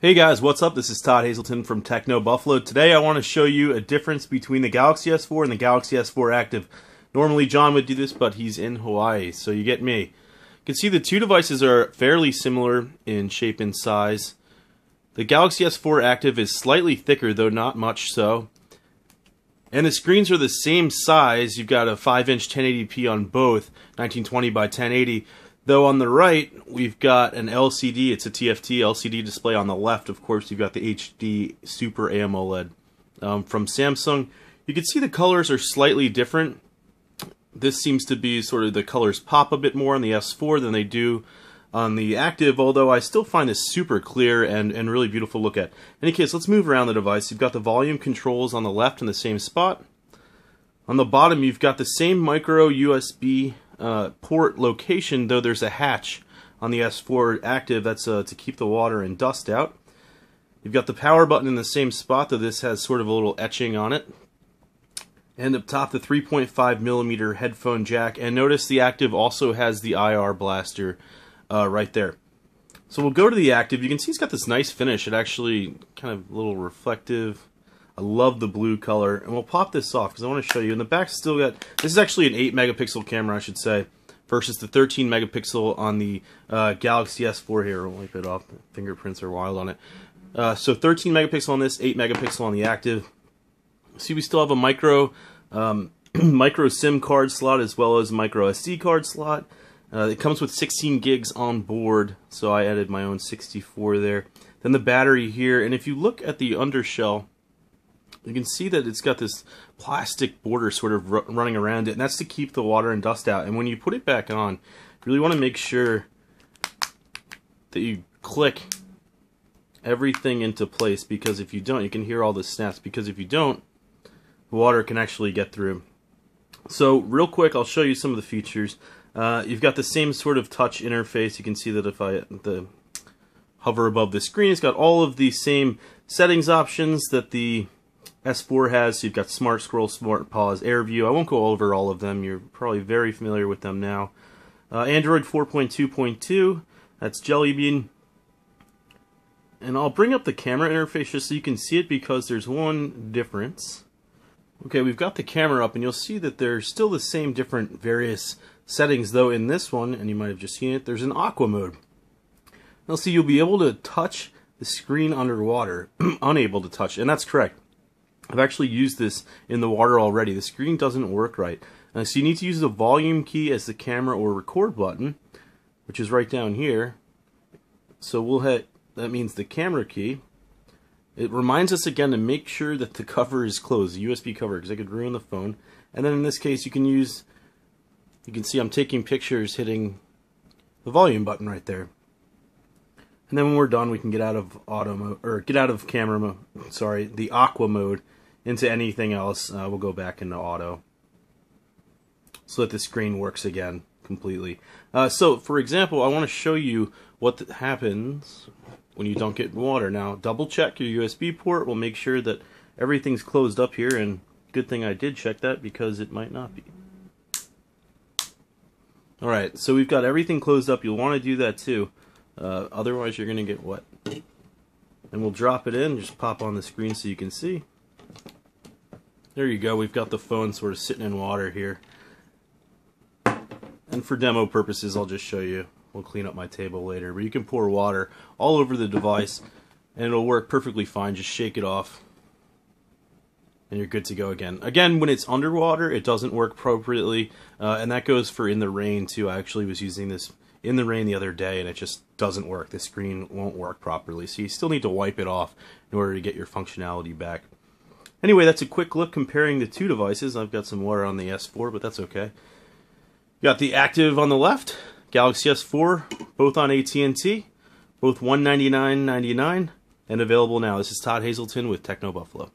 Hey guys, what's up? This is Todd Hazelton from Techno Buffalo. Today I want to show you a difference between the Galaxy S4 and the Galaxy S4 Active. Normally John would do this, but he's in Hawaii, so you get me. You can see the two devices are fairly similar in shape and size. The Galaxy S4 Active is slightly thicker, though not much so. And the screens are the same size. You've got a 5-inch 1080p on both, 1920 by 1080. Though on the right, we've got an LCD, it's a TFT LCD display. On the left, of course, you've got the HD Super AMOLED from Samsung. You can see the colors are slightly different. This seems to be sort of the colors pop a bit more on the S4 than they do on the Active, although I still find this super clear and really beautiful to look at. In any case, let's move around the device. You've got the volume controls on the left in the same spot. On the bottom, you've got the same micro USB port location, though there's a hatch on the S4 Active that's to keep the water and dust out. You've got the power button in the same spot, though this has sort of a little etching on it. And up top, the 3.5mm headphone jack. And notice the Active also has the IR blaster right there. So we'll go to the Active. You can see it's got this nice finish. It actually kind of a little reflective. I love the blue color, and we'll pop this off because I want to show you. In the back, still got, this is actually an 8-megapixel camera, I should say, versus the 13-megapixel on the Galaxy S4 here. I'll wipe it off. The fingerprints are wild on it. So 13 megapixel on this, 8 megapixel on the Active. See, we still have a micro SIM card slot as well as micro SD card slot. It comes with 16 gigs on board, so I added my own 64 there. Then the battery here, and if you look at the undershell, you can see that it's got this plastic border sort of running around it, and that's to keep the water and dust out. And when you put it back on, you really want to make sure that you click everything into place, because if you don't, you can hear all the snaps, because if you don't, the water can actually get through. So real quick, I'll show you some of the features. You've got the same sort of touch interface. You can see that if I hover above the screen, it's got all of the same settings options that the S4 has. So you've got Smart Scroll, Smart Pause, Air View. I won't go over all of them. You're probably very familiar with them now. Android 4.2.2, that's Jelly Bean. And I'll bring up the camera interface just so you can see it, because there's one difference. Okay, we've got the camera up, and you'll see that there's still the same different various settings, though in this one, and you might have just seen it, there's an aqua mode. Now see, you'll be able to touch the screen underwater, unable to touch, and that's correct. I've actually used this in the water already. The screen doesn't work right. So you need to use the volume key as the camera or record button, which is right down here. So we'll hit, that means the camera key. It reminds us again to make sure that the cover is closed, the USB cover, because I could ruin the phone. And then in this case, you can use, you can see I'm taking pictures hitting the volume button right there. And then when we're done, we can get out of auto mode, or get out of camera mode, sorry, the aqua mode, into anything else. We'll go back into auto so that the screen works again completely. So for example, I want to show you what happens when you don't get water. Now double check your USB port. We'll make sure that everything's closed up here, and good thing I did check that, because it might not be. Alright, so we've got everything closed up. You'll want to do that too. Otherwise you're going to get wet. And we'll drop it in, just pop on the screen so you can see. There you go, we've got the phone sort of sitting in water here. And for demo purposes, I'll just show you. We'll clean up my table later. But you can pour water all over the device, and it'll work perfectly fine. Just shake it off, and you're good to go again. Again, when it's underwater, it doesn't work appropriately, and that goes for in the rain too. I actually was using this in the rain the other day, and it just doesn't work. The screen won't work properly, so you still need to wipe it off in order to get your functionality back. Anyway, that's a quick look comparing the two devices. I've got some water on the S4, but that's okay. You got the Active on the left, Galaxy S4, both on AT&T, both $199.99, and available now. This is Todd Hazelton with Techno Buffalo.